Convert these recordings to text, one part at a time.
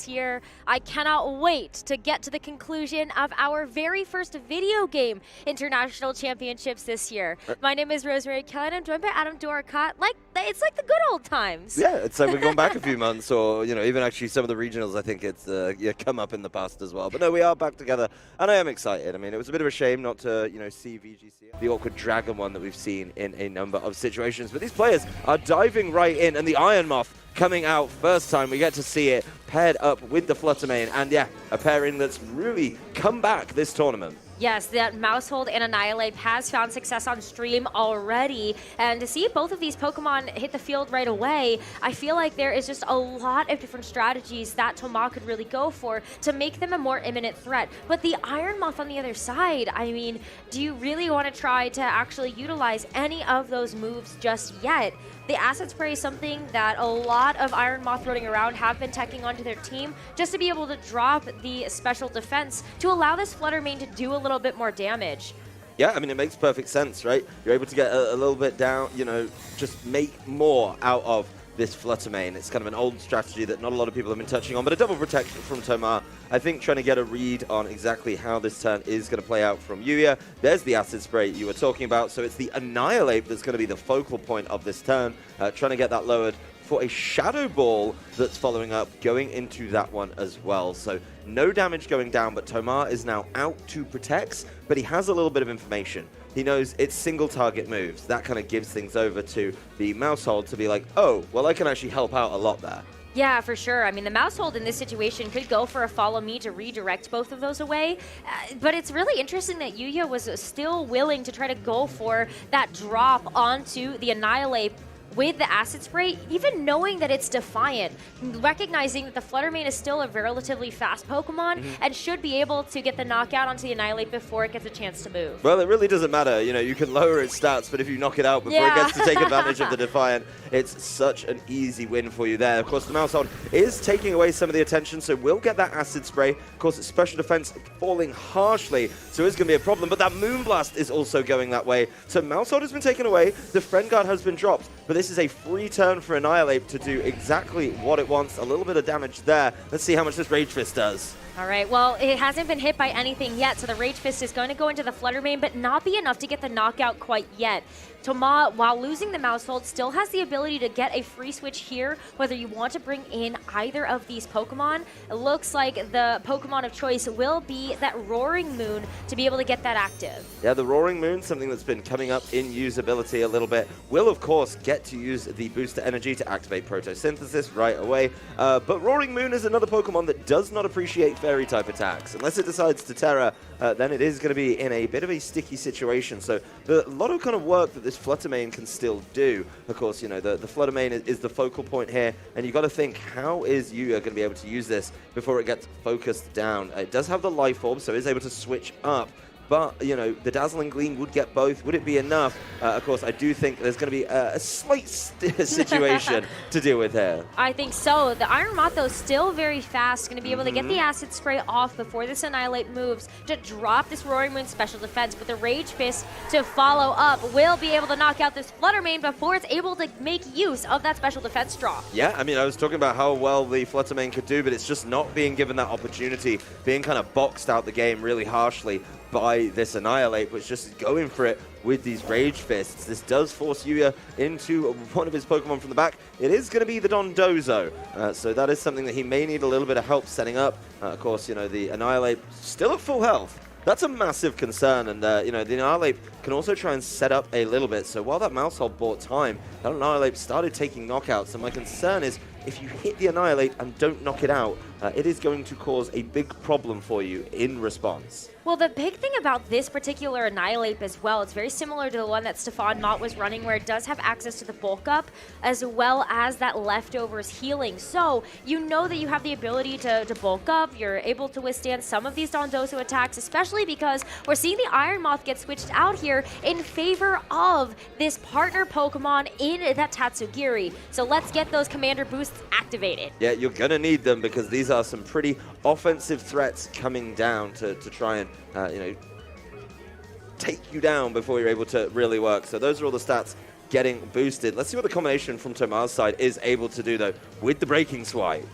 this year. I cannot wait to get to the conclusion of our very first video game international championships this year. My name is Rosemary Kelly, and I'm joined by Adam Doricott. It's like the good old times. Yeah, it's like we're going back a few months, or even actually some of the regionals. I think it's come up in the past as well. But no, we are back together, and I am excited. I mean, it was a bit of a shame not to see VGC, the awkward dragon one that we've seen in a number of situations. But these players are diving right in, and the Iron Moth coming out first time. We get to see it paired up with the Fluttermane, and yeah, a pairing that's really come back this tournament. Yes, that Mousehold and Annihilate has found success on stream already, and to see both of these Pokemon hit the field right away, I feel like there is just a lot of different strategies that Toma could really go for to make them a more imminent threat. But the Iron Moth on the other side, I mean, do you really want to try to actually utilize any of those moves just yet? The Acid Spray is something that a lot of Iron Moth running around have been teching onto their team just to be able to drop the special defense to allow this Fluttermane to do a little bit more damage. Yeah, I mean, it makes perfect sense, right? You're able to get a little bit down, just make more out of this Fluttermane. It's kind of an old strategy that not a lot of people have been touching on, but a double protection from Toma. I think trying to get a read on exactly how this turn is going to play out from Yuya. There's the Acid Spray you were talking about, so it's the Annihilate that's going to be the focal point of this turn, trying to get that lowered for a Shadow Ball that's following up, going into that one as well. So no damage going down, but Toma is now out to protect, but he has a little bit of information. He knows it's single target moves. That kind of gives things over to the Mousehold to be like, oh, well, I can actually help out a lot there. Yeah, for sure. I mean, the Mousehold in this situation could go for a Follow Me to redirect both of those away. But it's really interesting that Yuya was still willing to try to go for that drop onto the Annihilate with the Acid Spray, even knowing that it's Defiant, recognizing that the Fluttermane is still a relatively fast Pokemon and should be able to get the knockout onto the Annihilate before it gets a chance to move. Well, it really doesn't matter. You can lower its stats, but if you knock it out before it gets to take advantage of the Defiant, it's such an easy win for you there. Of course, the Mousehold is taking away some of the attention, so we'll get that Acid Spray. Of course, its special defense falling harshly, so it's going to be a problem, but that Moonblast is also going that way. So Mousehold has been taken away, the Friend Guard has been dropped, but this is a free turn for Annihilate to do exactly what it wants. A little bit of damage there. Let's see how much this Rage Fist does. All right, well, it hasn't been hit by anything yet, so the Rage Fist is going to go into the Fluttermane, but not be enough to get the knockout quite yet. Toma, while losing the Mousehold, still has the ability to get a free switch here, whether you want to bring in either of these Pokemon. It looks like the Pokemon of choice will be that Roaring Moon to be able to get that active. Yeah, the Roaring Moon, something that's been coming up in usability a little bit, will of course get to use the booster energy to activate Photosynthesis right away. But Roaring Moon is another Pokemon that does not appreciate Fairy type attacks. Unless it decides to Terra, then it is going to be in a bit of a sticky situation. So a lot of kind of work that this Fluttermane can still do. Of course, the Fluttermane is the focal point here, and you got to think, how is Yuya going to be able to use this before it gets focused down? It does have the Life Orb, so it is able to switch up. But, the Dazzling Gleam would get both. Would it be enough? Of course, I do think there's going to be a slight situation to deal with here. I think so. The Iron Moth, though, still very fast. Going to be able to get the Acid Spray off before this Annihilate moves to drop this Roaring Moon special defense. But the Rage Fist to follow up will be able to knock out this Fluttermane before it's able to make use of that special defense drop. Yeah, I mean, I was talking about how well the Fluttermane could do, but it's just not being given that opportunity, being kind of boxed out the game really harshly by this Annihilate, which just is going for it with these Rage Fists. This does force Yuya into one of his Pokemon from the back. It is going to be the Dondozo, so that is something that he may need a little bit of help setting up. Of course, the Annihilate still at full health. That's a massive concern, and the Annihilate can also try and set up a little bit. So while that Mousehold bought time, that Annihilate started taking knockouts, and my concern is if you hit the Annihilate and don't knock it out, it is going to cause a big problem for you in response. Well, the big thing about this particular Annihilate as well, it's very similar to the one that Stefan Mott was running, where it does have access to the bulk up as well as that leftovers healing. So you know that you have the ability to bulk up. You're able to withstand some of these Dondozo attacks, especially because we're seeing the Iron Moth get switched out here in favor of this partner Pokemon in that Tatsugiri. So let's get those Commander boosts activated. Yeah, you're going to need them because these are some pretty offensive threats coming down to try and take you down before you're able to really work. So those are all the stats getting boosted. Let's see what the combination from Toma's side is able to do, though, with the Breaking Swipe.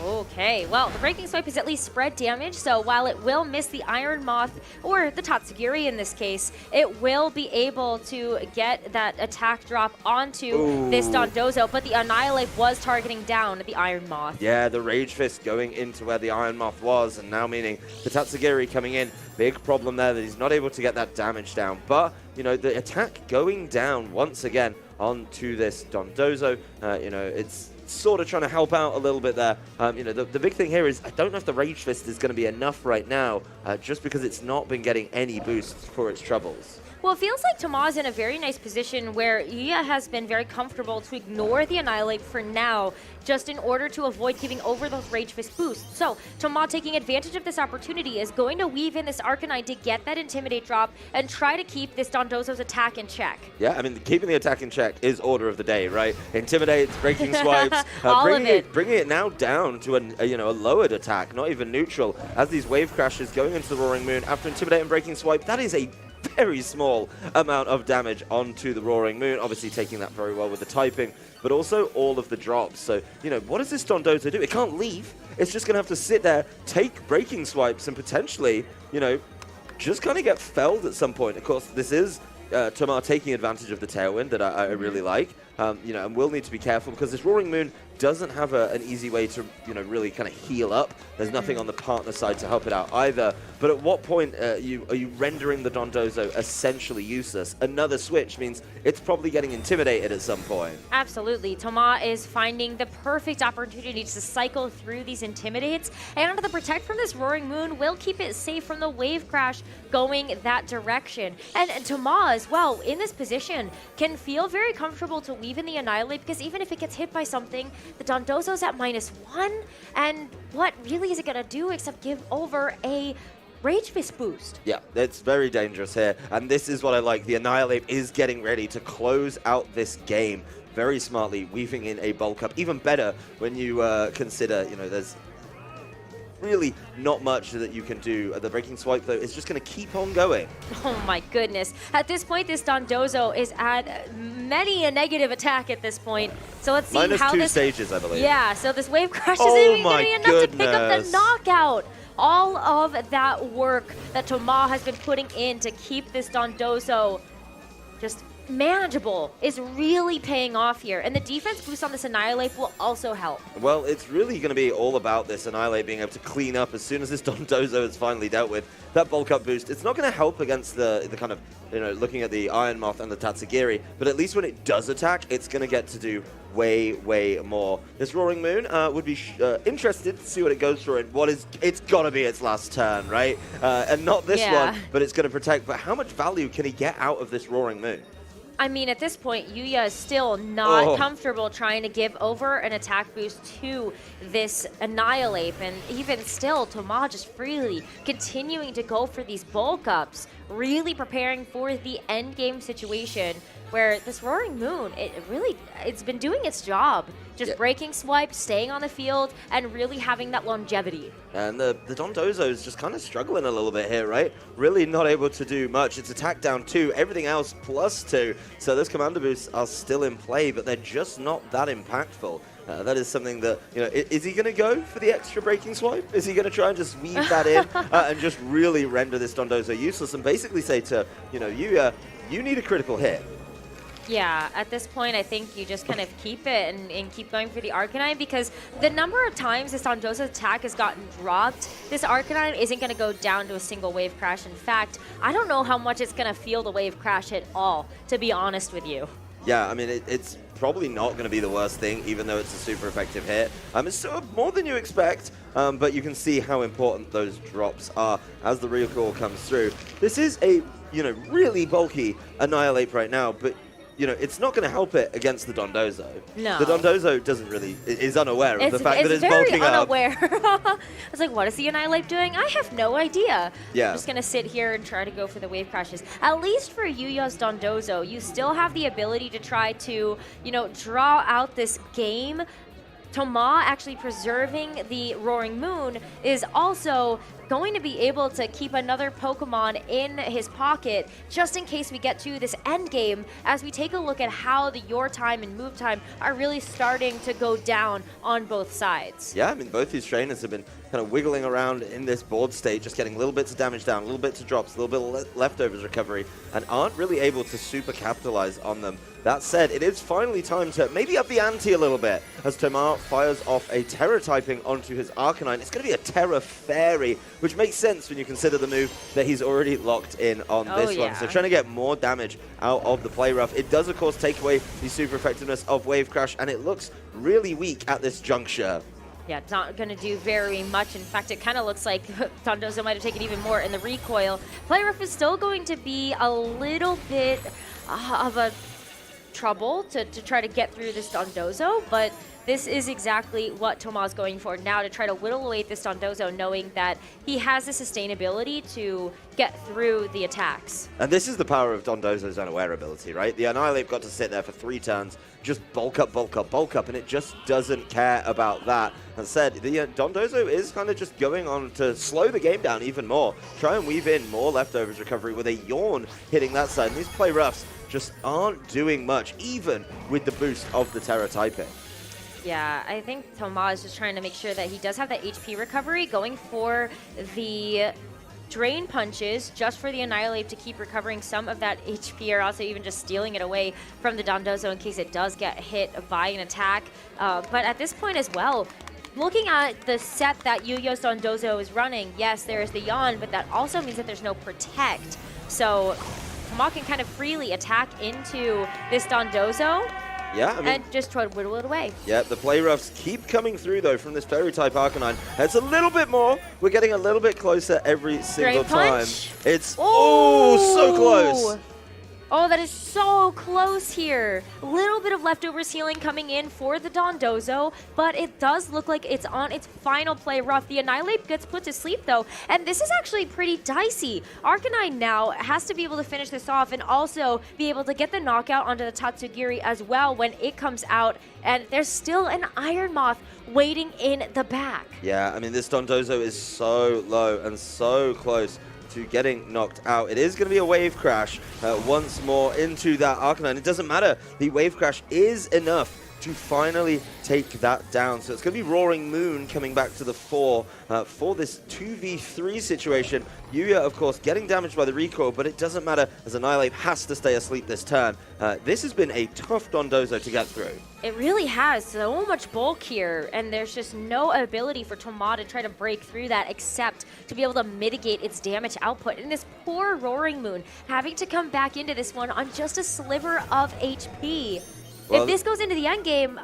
Okay, well, the Breaking Swipe is at least spread damage, so while it will miss the Iron Moth, or the Tatsugiri in this case, it will be able to get that attack drop onto this Dondozo, but the Annihilate was targeting down the Iron Moth. Yeah, the Rage Fist going into where the Iron Moth was, and now meaning the Tatsugiri coming in. Big problem there that he's not able to get that damage down, but, you know, the attack going down once again onto this Dondozo, you know, it's sort of trying to help out a little bit there. You know, the big thing here is I don't know if the Rage Fist is going to be enough right now, just because it's not been getting any boosts for its troubles. Well, it feels like Toma's in a very nice position where Yuya has been very comfortable to ignore the Annihilate for now, just in order to avoid giving over those Rage Fist boosts. So, Toma, taking advantage of this opportunity, is going to weave in this Arcanine to get that Intimidate drop and try to keep this Dondozo's attack in check. Yeah, I mean, keeping the attack in check is order of the day, right? Intimidate, breaking swipes, bringing it now down to a lowered attack, not even neutral. As these wave crashes going into the Roaring Moon after Intimidate and breaking swipe, that is a very small amount of damage onto the Roaring Moon, obviously taking that very well with the typing, but also all of the drops. So, you know, what does this Dondozo do? It can't leave. It's just going to have to sit there, take breaking swipes, and potentially, you know, just kind of get felled at some point. Of course, this is Toma taking advantage of the Tailwind that I really like, you know, and will need to be careful because this Roaring Moon doesn't have an easy way to, you know, really kind of heal up. There's nothing on the partner side to help it out either. But at what point are you rendering the Dondozo essentially useless? Another switch means it's probably getting intimidated at some point. Absolutely. Toma is finding the perfect opportunity to cycle through these Intimidates, and the Protect from this Roaring Moon will keep it safe from the Wave Crash going that direction. And Toma as well, in this position, can feel very comfortable to weave in the Annihilate, because even if it gets hit by something, the Dondozo's at -1, and what really is it going to do except give over a Rage Fist boost? Yeah, it's very dangerous here, and this is what I like. The Annihilate is getting ready to close out this game very smartly, weaving in a bulk up. Even better when you consider, you know, there's really not much that you can do. The breaking swipe, though, is just going to keep on going. Oh my goodness. At this point, this Dondozo is at many a negative attack at this point. So let's see how -2 this... stages, I believe. Yeah, so this wave crash isn't even going to be enough to pick up the knockout. All of that work that Toma has been putting in to keep this Dondozo just manageable is really paying off here, and the defense boost on this Annihilate will also help. Well, it's really going to be all about this Annihilate being able to clean up as soon as this Dondozo is finally dealt with. That bulk up boost, it's not going to help against the kind of, you know, looking at the Iron Moth and the Tatsugiri, but at least when it does attack, it's going to get to do way more. This Roaring Moon would be interested to see what it goes for, and it's got to be its last turn, right? And not this one, but it's going to protect. But how much value can he get out of this Roaring Moon? I mean, at this point, Yuya is still not comfortable trying to give over an attack boost to this Annihilate, and even still, Toma just freely continuing to go for these bulk ups, really preparing for the end game situation where this Roaring Moon, it's been doing its job. Just breaking swipes, staying on the field, and really having that longevity. And the Dondozo is just kind of struggling a little bit here, right? Really not able to do much. It's attack down 2, everything else +2. So those commander boosts are still in play, but they're just not that impactful. That is something that, you know, is he going to go for the extra breaking swipe? Is he going to try and just weave that in and just really render this Dondozo useless and basically say to, you know, Yuya, you need a critical hit? Yeah, at this point, I think you just kind of keep it and keep going for the Arcanine, because the number of times this Dondozo's attack has gotten dropped, this Arcanine isn't going to go down to a single wave crash. In fact, I don't know how much it's going to feel the wave crash at all, to be honest with you. Yeah, I mean, it's probably not going to be the worst thing, even though it's a super effective hit. It's sort of more than you expect, but you can see how important those drops are as the recoil comes through. This is a, you know, really bulky Annihilate right now, but you know, it's not going to help it against the Dondozo. No. The Dondozo is unaware of the fact that it's bulking up. It's very unaware. I was like, what is the Annihilate doing? I have no idea. Yeah. I'm just going to sit here and try to go for the wave crashes. At least for Yuya's Dondozo, you still have the ability to try to, you know, draw out this game Toma actually preserving the Roaring Moon is also going to be able to keep another Pokemon in his pocket just in case we get to this end game as we take a look at how the Your Time and Move Time are really starting to go down on both sides. Yeah, I mean, both these trainers have been kind of wiggling around in this board state, just getting little bits of damage down, little bits of drops, a little bit of leftovers recovery, and aren't really able to super capitalize on them. That said, it is finally time to maybe up the ante a little bit as Toma fires off a Terra typing onto his Arcanine. It's going to be a Terra Fairy, which makes sense when you consider the move that he's already locked in on this one. So trying to get more damage out of the play rough. It does, of course, take away the super effectiveness of Wave Crash, and it looks really weak at this juncture. Yeah, it's not going to do very much. In fact, it kind of looks like Dondozo might have taken even more in the recoil. Play rough is still going to be a little bit of a trouble to try to get through this Dondozo, but this is exactly what Toma's going for now, to try to whittle away this Dondozo, knowing that he has the sustainability to get through the attacks. And this is the power of Dondozo's unaware ability, right? The Annihilate got to sit there for 3 turns, just bulk up, bulk up, bulk up, and it just doesn't care about that. That said, the Dondozo is kind of just going on to slow the game down even more, try and weave in more leftovers recovery with a Yawn hitting that side. And these play roughs just aren't doing much, even with the boost of the Terra typing. Yeah, I think Toma is just trying to make sure that he does have that HP recovery, going for the Drain Punches just for the Annihilate to keep recovering some of that HP, or also even just stealing it away from the Dondozo in case it does get hit by an attack. But at this point as well, looking at the set that Yuya's Dondozo is running, yes, there is the Yawn, but that also means that there's no Protect. So Toma can kind of freely attack into this Dondozo. Yeah, I mean, and just try to whittle it away. Yeah, the play roughs keep coming through, though, from this Fairy-type Arcanine. It's a little bit more. We're getting a little bit closer every single time. It's, so close. Oh, that is so close here. A little bit of leftovers healing coming in for the Dondozo, but it does look like it's on its final play rough. The Annihilate gets put to sleep, though, and this is actually pretty dicey. Arcanine now has to be able to finish this off and also be able to get the knockout onto the Tatsugiri as well when it comes out, and there's still an Iron Moth waiting in the back. Yeah, I mean, this Dondozo is so low and so close to getting knocked out. It is going to be a Wave Crash once more into that Arcanine. It doesn't matter. The Wave Crash is enough to finally take that down. So it's going to be Roaring Moon coming back to the fore for this 2v3 situation. Yuya, of course, getting damaged by the recoil, but it doesn't matter as Annihilate has to stay asleep this turn. This has been a tough Dondozo to get through. It really has so much bulk here, and there's just no ability for Toma to try to break through that except to be able to mitigate its damage output. And this poor Roaring Moon having to come back into this one on just a sliver of HP. Well, if this goes into the end game,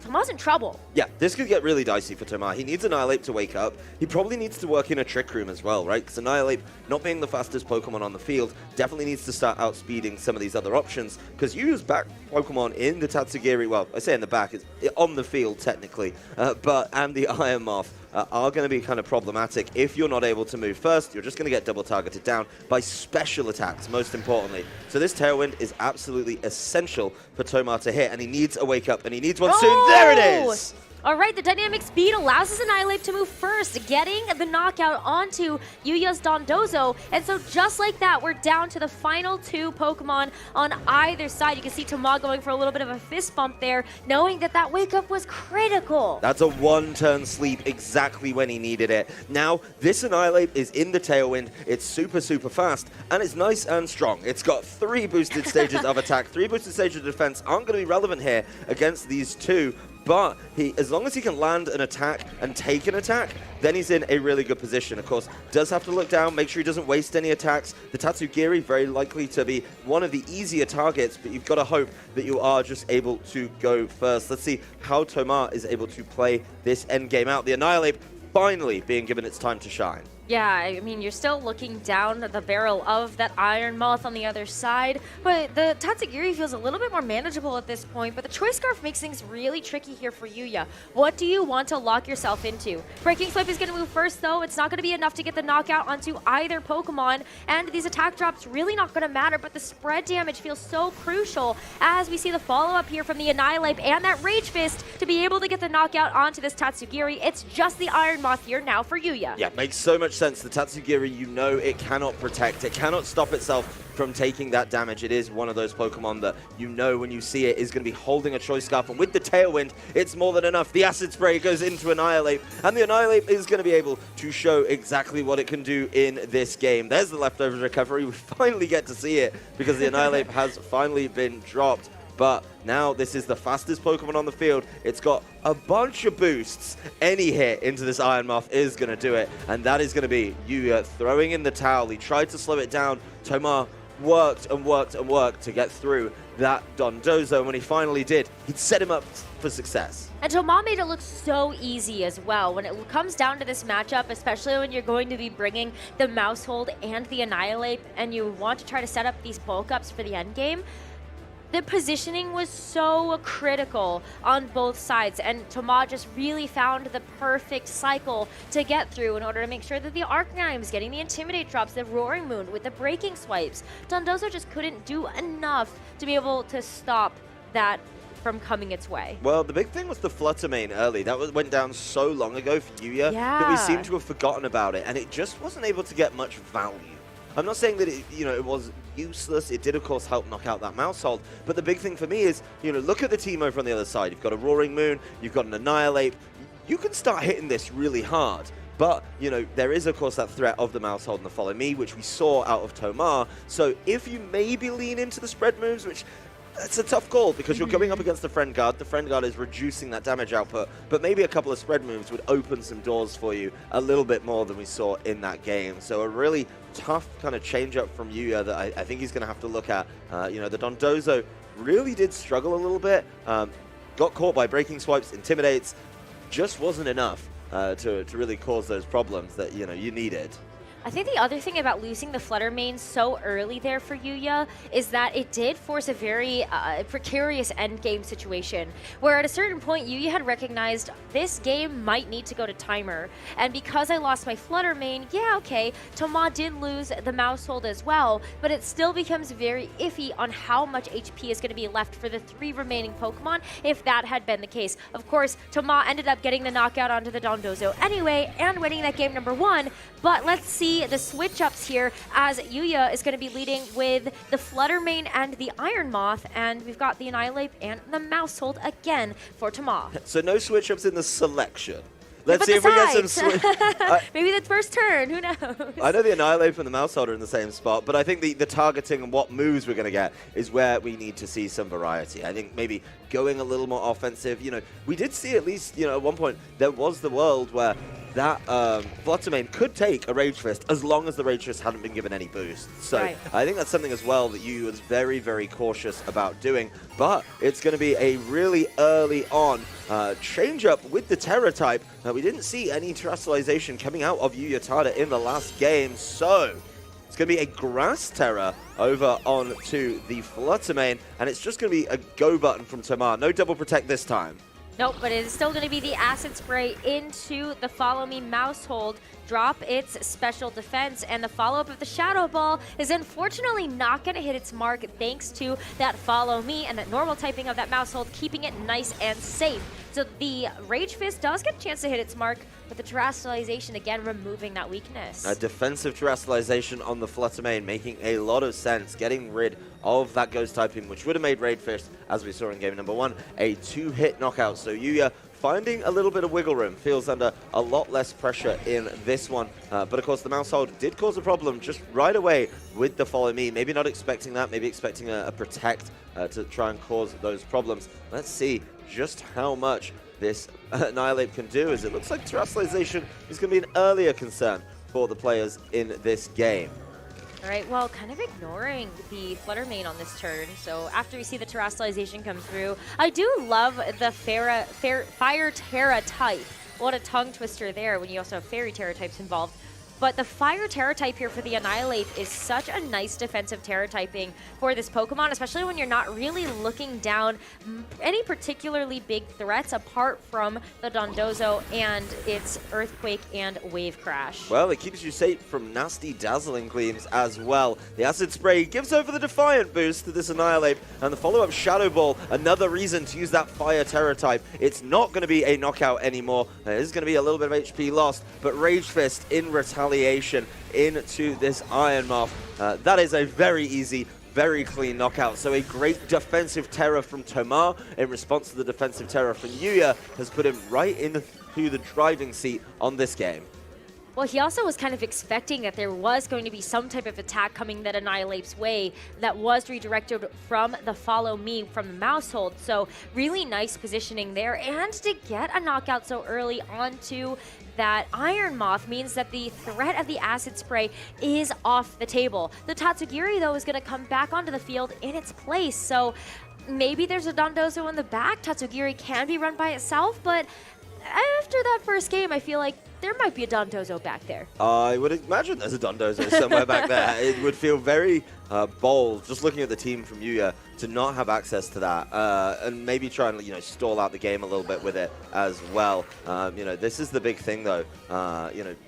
Toma's in trouble. Yeah, this could get really dicey for Toma. He needs Annihilate to wake up. He probably needs to work in a Trick Room as well, right? Because Annihilate, not being the fastest Pokemon on the field, definitely needs to start outspeeding some of these other options. Because Yuya's back Pokemon in the Tatsugiri, well, I say in the back, it's on the field technically, and the Iron Moth are going to be kind of problematic. If you're not able to move first, you're just going to get double targeted down by special attacks, most importantly. So this Tailwind is absolutely essential for Toma to hit, and he needs a wake up, and he needs one soon. There it is! All right, the dynamic speed allows his Annihilate to move first, getting the knockout onto Yuya's Dondozo. And so just like that, we're down to the final 2 Pokemon on either side. You can see Toma going for a little bit of a fist bump there, knowing that that wake up was critical. That's a 1-turn sleep exactly when he needed it. Now, this Annihilate is in the Tailwind. It's super, super fast, and it's nice and strong. It's got 3 boosted stages of attack. 3 boosted stages of defense aren't going to be relevant here against these 2. But as long as he can land an attack and take an attack, then he's in a really good position. Of course, does have to look down, make sure he doesn't waste any attacks. The Tatsugiri, very likely to be one of the easier targets, but you've got to hope that you are just able to go first. Let's see how Toma is able to play this endgame out. The Annihilate finally being given its time to shine. Yeah, I mean, you're still looking down the barrel of that Iron Moth on the other side, but the Tatsugiri feels a little bit more manageable at this point, but the Choice Scarf makes things really tricky here for Yuya. What do you want to lock yourself into? Breaking Swipe is going to move first, though. It's not going to be enough to get the knockout onto either Pokemon, and these attack drops really not going to matter, but the spread damage feels so crucial as we see the follow-up here from the Annihilate and that Rage Fist to be able to get the knockout onto this Tatsugiri. It's just the Iron Moth here now for Yuya. Yeah, makes so much sense. The Tatsugiri, you know, it cannot protect. It cannot stop itself from taking that damage. It is one of those Pokemon that you know when you see it is going to be holding a Choice Scarf, and with the Tailwind, it's more than enough. The Acid Spray goes into Annihilate, and the Annihilate is going to be able to show exactly what it can do in this game. There's the leftover recovery. We finally get to see it because the Annihilate has finally been dropped. But now this is the fastest Pokemon on the field. It's got a bunch of boosts. Any hit into this Iron Moth is going to do it. And that is going to be Yuya throwing in the towel. He tried to slow it down. Tomar worked and worked and worked to get through that Dondozo. And when he finally did, he'd set him up for success. And Tomar made it look so easy as well. When it comes down to this matchup, especially when you're going to be bringing the Mousehold and the Annihilate, and you want to try to set up these bulk ups for the end game, the positioning was so critical on both sides, and Tomar just really found the perfect cycle to get through in order to make sure that the Arcanine was getting the Intimidate drops, the Roaring Moon with the Breaking Swipes. Dondozo just couldn't do enough to be able to stop that from coming its way. Well, the big thing was the Flutter Mane early. That went down so long ago for Yuya that we seem to have forgotten about it, and it just wasn't able to get much value. I'm not saying that it was useless. It did, of course, help knock out that Mousehold. But the big thing for me is, look at the team over on the other side. You've got a Roaring Moon. You've got an Annihilate. You can start hitting this really hard. But, there is, of course, that threat of the Mousehold and the Follow Me, which we saw out of Tomar. So if you maybe lean into the spread moves, which... it's a tough call because you're going up against the Friend Guard. The Friend Guard is reducing that damage output, but maybe a couple of spread moves would open some doors for you a little bit more than we saw in that game. So a really tough kind of change-up from Yuya that I think he's going to have to look at. The Dondozo really did struggle a little bit. Got caught by Breaking Swipes, Intimidates. Just wasn't enough to really cause those problems that, you needed. I think the other thing about losing the Flutter Mane so early there for Yuya is that it did force a very precarious endgame situation, where at a certain point Yuya had recognized this game might need to go to timer, and because I lost my Flutter Mane, yeah, okay, Tomar did lose the Mousehold as well, but it still becomes very iffy on how much HP is going to be left for the 3 remaining Pokemon if that had been the case. Of course, Tomar ended up getting the knockout onto the Dondozo anyway and winning that game number 1, but let's see the switch-ups here as Yuya is going to be leading with the Flutter Mane and the Iron Moth, and we've got the Annihilate and the Mousehold again for Tomar. So no switch-ups in the selection. Let's see if we get some maybe the first turn, who knows? I know the Annihilate and the Mousehold are in the same spot, but I think the targeting and what moves we're going to get is where we need to see some variety. I think maybe going a little more offensive. We did see at least, at one point, there was the world where that Flutter Mane could take a Rage Fist as long as the Rage Fist hadn't been given any boost. So right. I think that's something as well that you was very, very cautious about doing. But it's going to be a really early on change-up with the Terra type. We didn't see any Terrestrialization coming out of Yuya Tada in the last game, so it's going to be a Grass Terra over onto the Flutter Mane, and it's just going to be a go button from Tomar. No double protect this time. Nope, but it is still going to be the Acid Spray into the Follow Me Mousehold, drop its special defense, and the follow-up of the Shadow Ball is unfortunately not going to hit its mark thanks to that Follow Me and that normal typing of that Mousehold, keeping it nice and safe. So the Rage Fist does get a chance to hit its mark, but the Terrestrialization again removing that weakness. A defensive Terrestrialization on the Flutter Mane making a lot of sense, getting rid of that Ghost typing, which would have made Rage Fist, as we saw in game number 1, a 2-hit knockout. So Yuya finding a little bit of wiggle room, feels under a lot less pressure in this one. But of course the Mousehold did cause a problem just right away with the Follow Me. Maybe not expecting that, maybe expecting a Protect to try and cause those problems. Let's see just how much this Annihilate can do, as it looks like Terrestrialization is going to be an earlier concern for the players in this game. All right, well, kind of ignoring the Flutter Mane on this turn. So after we see the Terrestrialization come through, I do love the Fire Terra type. What a tongue twister there when you also have Fairy Terra types involved. but the Fire Terra type here for the Annihilate is such a nice defensive Terra typing for this Pokemon, especially when you're not really looking down any particularly big threats apart from the Dondozo and its Earthquake and Wave Crash. Well, it keeps you safe from nasty dazzling gleams as well. The Acid Spray gives over the Defiant boost to this Annihilate, and the follow-up Shadow Ball, another reason to use that Fire Terra type. It's not going to be a knockout anymore. There is going to be a little bit of HP lost, but Rage Fist in retaliation into this Iron Moth. That is a very easy, very clean knockout. So a great defensive Terra from Tomar in response to the defensive Terra from Yuya has put him right into the driving seat on this game. Well, he also was kind of expecting that there was going to be some type of attack coming that Annihilate's way that was redirected from the Follow Me from the mouse hold. So really nice positioning there. And to get a knockout so early onto that Iron Moth means that the threat of the Acid Spray is off the table. The Tatsugiri, though, is going to come back onto the field in its place. So maybe there's a Dondozo in the back. Tatsugiri can be run by itself, but after that first game, I feel like there might be a Dondozo back there. I would imagine there's a Dondozo somewhere back there. It would feel very bold, just looking at the team from Yuya, to not have access to that, and maybe try and stall out the game a little bit with it as well. This is the big thing though.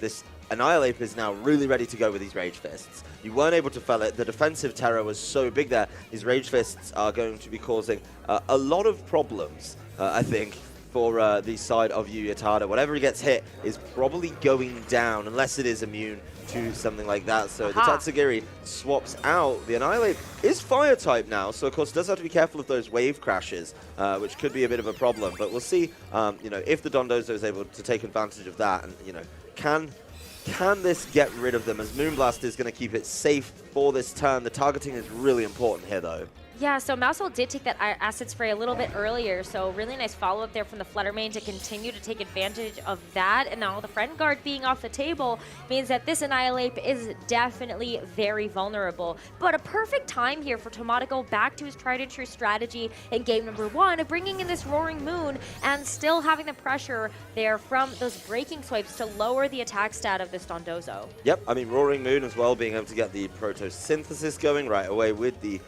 This Annihilate is now really ready to go with these Rage Fists. You weren't able to fell it. The defensive Terror was so big there. These Rage Fists are going to be causing a lot of problems, I think, for the side of Yuya Tada. Whatever gets hit is probably going down, unless it is immune to something like that. So the Tatsugiri swaps out. The Annihilate is Fire type now, so of course does have to be careful of those wave crashes, which could be a bit of a problem. But we'll see, if the Dondozo is able to take advantage of that, and can this get rid of them, as Moonblast is going to keep it safe for this turn. The targeting is really important here, though. Yeah, so Mousehole did take that Acid Spray a little bit earlier, so really nice follow-up there from the Fluttermane to continue to take advantage of that. And now the Friend Guard being off the table means that this Annihilate is definitely very vulnerable. But a perfect time here for Toma to go back to his tried and true strategy in game number 1 of bringing in this Roaring Moon and still having the pressure there from those breaking swipes to lower the attack stat of this Dondozo. Yep, I mean, Roaring Moon as well, being able to get the Protosynthesis going right away with the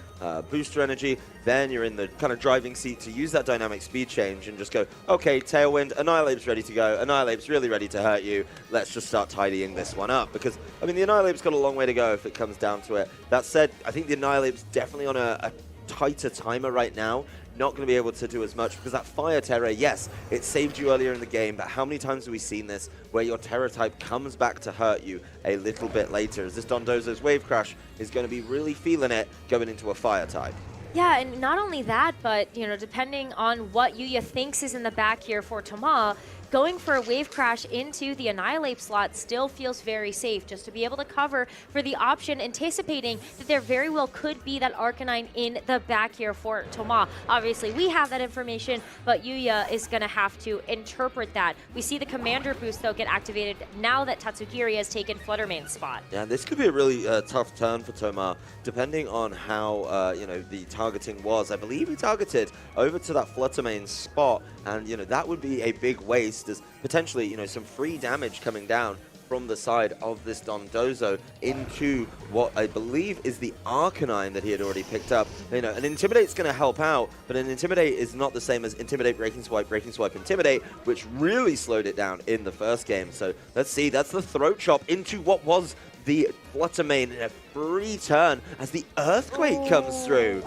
booster energy, then you're in the kind of driving seat to use that dynamic speed change and just go, okay, Tailwind, Annihilate's ready to go, Annihilate's really ready to hurt you, let's just start tidying this one up. Because, I mean, the Annihilate's got a long way to go if it comes down to it. That said, I think the Annihilate's definitely on a tighter timer right now. Not going to be able to do as much because that Fire Terra, yes, it saved you earlier in the game, but how many times have we seen this where your Terra type comes back to hurt you a little bit later, as this Dondozo's Wave Crash is going to be really feeling it going into a Fire type. Yeah, and not only that, but, depending on what Yuya thinks is in the back here for Toma, going for a Wave Crash into the Annihilate slot still feels very safe, just to be able to cover for the option, anticipating that there very well could be that Arcanine in the back here for Toma. Obviously, we have that information, but Yuya is going to have to interpret that. We see the Commander boost, though, get activated now that Tatsugiri has taken Fluttermane's spot. Yeah, this could be a really tough turn for Toma, depending on how, the targeting was. I believe he targeted over to that Fluttermane spot, and, that would be a big waste. There's potentially, some free damage coming down from the side of this Dondozo into what I believe is the Arcanine that he had already picked up. An Intimidate's going to help out, but an Intimidate is not the same as Intimidate, Breaking Swipe, Intimidate, which really slowed it down in the first game. So let's see, that's the Throat Chop into what was the Fluttermane in a free turn as the Earthquake comes through.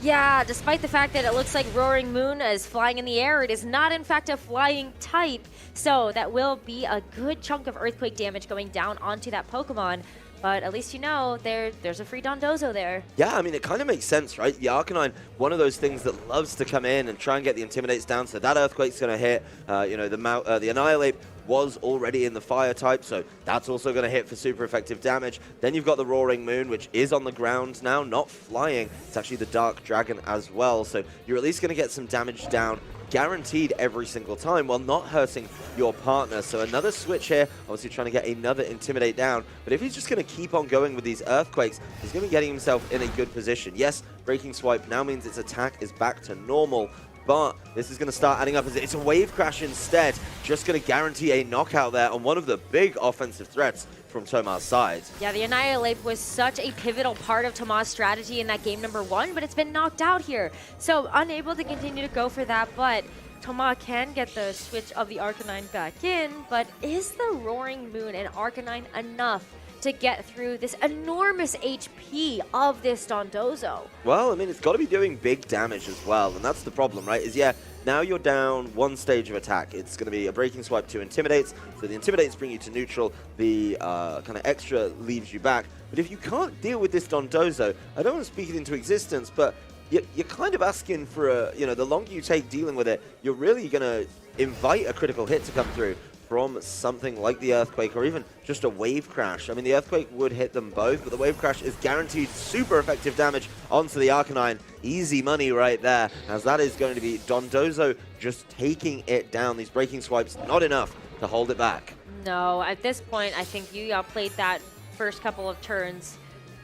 Yeah, despite the fact that it looks like Roaring Moon is flying in the air, it is not in fact a flying type. So that will be a good chunk of Earthquake damage going down onto that Pokemon. But at least there's a free Dondozo there. Yeah, I mean, it kind of makes sense, right? The Arcanine, one of those things that loves to come in and try and get the Intimidates down, so that Earthquake's going to hit. The Annihilate was already in the Fire type, so that's also going to hit for super effective damage. Then you've got the Roaring Moon, which is on the ground now, not flying. It's actually the Dark Dragon as well, so you're at least going to get some damage down guaranteed every single time while not hurting your partner. So another switch here, obviously trying to get another Intimidate down. But if he's just going to keep on going with these Earthquakes, he's going to be getting himself in a good position. Yes, Breaking Swipe now means its attack is back to normal, but this is going to start adding up as it's a wave crash instead, just going to guarantee a knockout there on one of the big offensive threats from Toma's side. Yeah, the Annihilate was such a pivotal part of Toma's strategy in that game number 1, but it's been knocked out here. So unable to continue to go for that, but Toma can get the switch of the Arcanine back in, but is the Roaring Moon and Arcanine enough to get through this enormous HP of this Dondozo? Well, I mean, it's got to be doing big damage as well, and that's the problem, right? Is, yeah, now you're down one stage of attack. It's going to be a Breaking Swipe to Intimidates, so the Intimidates bring you to neutral, the kind of extra leaves you back. But if you can't deal with this Dondozo, I don't want to speak it into existence, but you're kind of asking for a, the longer you take dealing with it, you're really going to invite a critical hit to come through from something like the Earthquake or even just a Wave Crash. I mean, the Earthquake would hit them both, but the Wave Crash is guaranteed super effective damage onto the Arcanine. Easy money right there, as that is going to be Dondozo just taking it down. These Breaking Swipes, not enough to hold it back. No, at this point, I think Yuya played that first couple of turns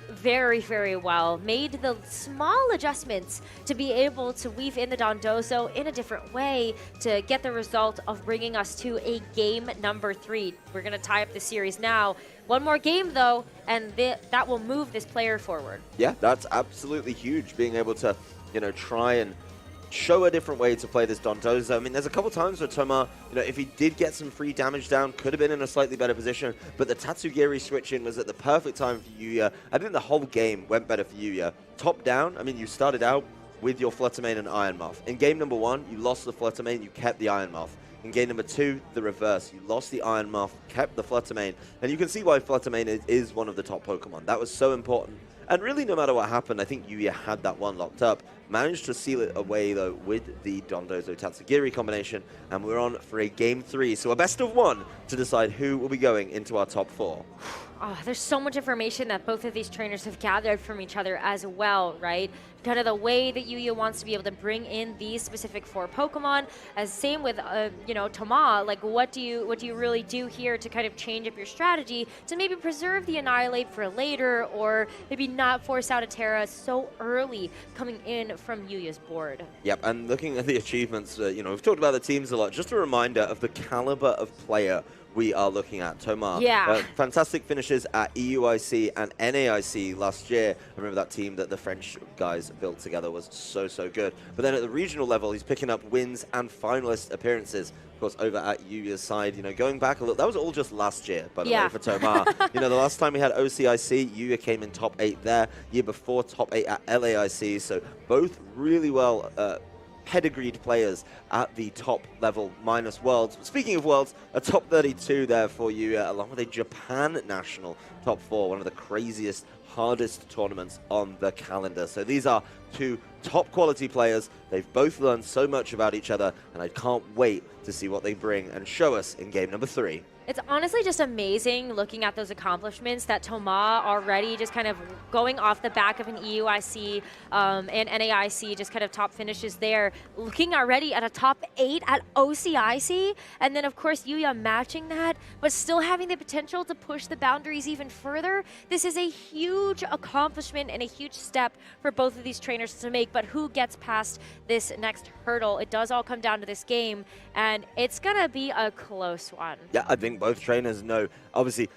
very, very well. Made the small adjustments to be able to weave in the Dondozo in a different way to get the result of bringing us to a game number 3. We're going to tie up the series now. One more game, though, and that will move this player forward. Yeah, that's absolutely huge, being able to, try and show a different way to play this Dondozo. I mean, there's a couple times where Toma, if he did get some free damage down, could have been in a slightly better position, but the Tatsugiri switch-in was at the perfect time for Yuya. I think the whole game went better for Yuya. Top down, I mean, you started out with your Fluttermane and Iron Moth. In game number 1, you lost the Fluttermane, you kept the Iron Moth. In game number 2, the reverse. You lost the Iron Moth, kept the Fluttermane, and you can see why Fluttermane is one of the top Pokemon. That was so important. And really, no matter what happened, I think Yuya had that one locked up. Managed to seal it away, though, with the Dondozo-Tatsugiri combination. And we're on for a Game 3. So a best of 1 to decide who will be going into our top 4. Oh, there's so much information that both of these trainers have gathered from each other as well, right? Kind of the way that Yuya wants to be able to bring in these specific 4 Pokemon. As same with, Toma. Like, what do you really do here to kind of change up your strategy to maybe preserve the Annihilate for later, or maybe not force out a Terra so early coming in from Yuya's board? Yep, and looking at the achievements, we've talked about the teams a lot. Just a reminder of the caliber of player we are looking at. Toma, fantastic finishes at EUIC and NAIC last year. I remember that team that the French guys built together was so, so good. But then at the regional level, he's picking up wins and finalist appearances. Of course, over at Yuya's side, going back a little, that was all just last year, by the way, for Toma. The last time we had OCIC, Yuya came in top 8 there. Year before, top 8 at LAIC. So both really well pedigreed players at the top level minus Worlds. Speaking of Worlds, a top 32 there for you, along with a Japan national top 4, one of the craziest, hardest tournaments on the calendar. So these are 2 top quality players. They've both learned so much about each other, and I can't wait to see what they bring and show us in game number 3. It's honestly just amazing looking at those accomplishments that Toma already just kind of going off the back of an EUIC and NAIC, just kind of top finishes there, looking already at a top 8 at OCIC, and then of course Yuya matching that, but still having the potential to push the boundaries even further. This is a huge accomplishment and a huge step for both of these trainers to make, but who gets past this next hurdle? It does all come down to this game, and it's gonna be a close one. Yeah, I think both trainers know, obviously,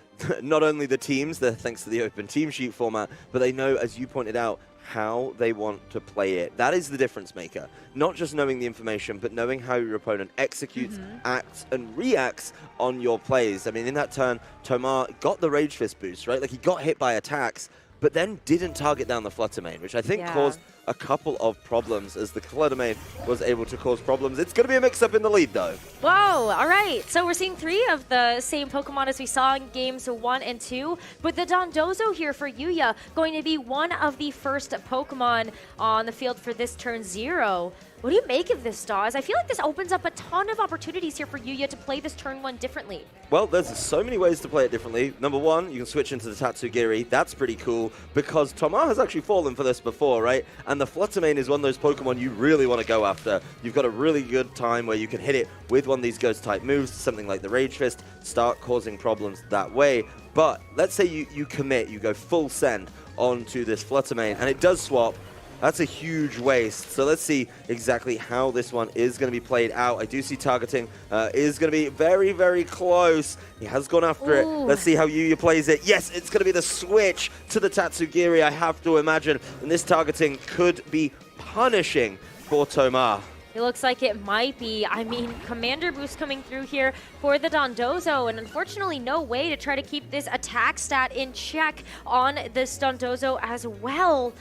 not only the teams, thanks to the open team sheet format, but they know, as you pointed out, how they want to play it. That is the difference maker. Not just knowing the information, but knowing how your opponent executes, acts, and reacts on your plays. I mean, in that turn, Toma got the Rage Fist boost, right? Like, he got hit by attacks, but then didn't target down the Fluttermane, which I think caused a couple of problems as the Fluttermane was able to cause problems. It's going to be a mix-up in the lead, though. Whoa, all right. So we're seeing 3 of the same Pokemon as we saw in games 1 and 2, but the Dondozo here for Yuya going to be one of the first Pokemon on the field for this turn 0. What do you make of this, Dawes? I feel like this opens up a ton of opportunities here for Yuya to play this turn 1 differently. Well, there's so many ways to play it differently. Number 1, you can switch into the Tatsugiri. That's pretty cool because Toma has actually fallen for this before, right? And the Fluttermane is one of those Pokemon you really want to go after. You've got a really good time where you can hit it with one of these Ghost-type moves, something like the Rage Fist, start causing problems that way. But let's say you commit, you go full send onto this Fluttermane, and it does swap. That's a huge waste. So let's see exactly how this one is going to be played out. I do see targeting is going to be very, very close. He has gone after it. Let's see how Yuya plays it. Yes, it's going to be the switch to the Tatsugiri, I have to imagine. And this targeting could be punishing for Tomar. It looks like it might be. I mean, Commander Boost coming through here for the Dondozo, and unfortunately no way to try to keep this attack stat in check on this Dondozo as well.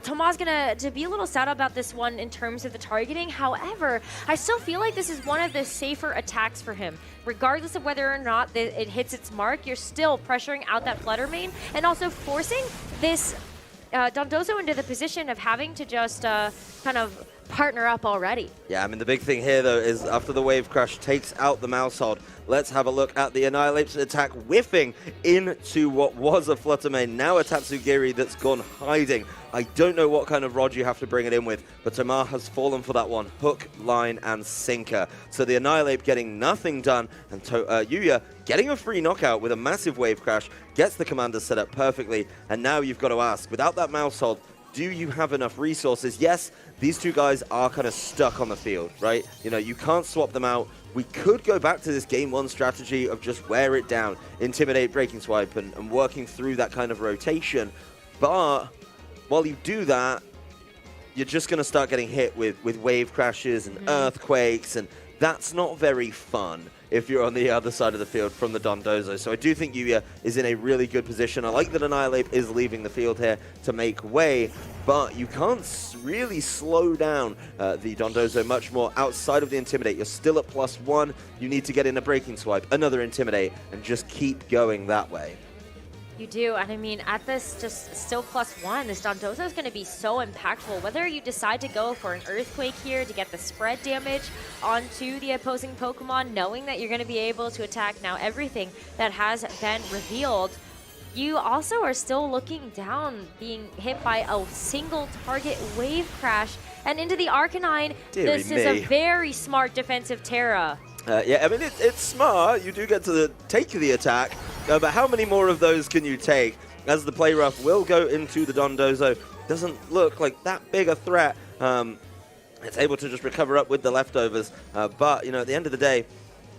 Tomar's to be a little sad about this one in terms of the targeting. However, I still feel like this is one of the safer attacks for him. Regardless of whether or not it hits its mark, you're still pressuring out that Flutter Mane and also forcing this Dondozo into the position of having to just kind of partner up already. Yeah, I mean, the big thing here, though, is after the Wave Crash takes out the Mousehold, let's have a look at the Annihilate's attack, whiffing into what was a Flutter Mane, now a Tatsugiri that's gone hiding. I don't know what kind of rod you have to bring it in with, but Tomar has fallen for that one. Hook, line, and sinker. So the Annihilate getting nothing done, and Yuya getting a free knockout with a massive Wave Crash, gets the commander set up perfectly, and now you've got to ask, without that Mousehold, do you have enough resources? Yes, these two guys are kind of stuck on the field, right? You know, you can't swap them out. We could go back to this game one strategy of just wear it down, intimidate, breaking swipe, and working through that kind of rotation. But while you do that, you're just going to start getting hit with wave crashes and earthquakes, and that's not very fun if you're on the other side of the field from the Dondozo. So I do think Yuya is in a really good position. I like that Annihilate is leaving the field here to make way, but you can't really slow down the Dondozo much more outside of the Intimidate. You're still at +1. You need to get in a Breaking Swipe, another Intimidate, and just keep going that way. You do, and I mean, at this just still +1, this Dondozo is going to be so impactful. Whether you decide to go for an Earthquake here to get the spread damage onto the opposing Pokemon, knowing that you're going to be able to attack now everything that has been revealed, you also are still looking down, being hit by a single target Wave Crash, and into the Arcanine. This is a very smart defensive Terra. Yeah, I mean, it's smart. You do get to take the attack, but how many more of those can you take? As the Play Rough will go into the Dondozo, doesn't look like that big a threat. It's able to just recover up with the leftovers, but, you know, at the end of the day,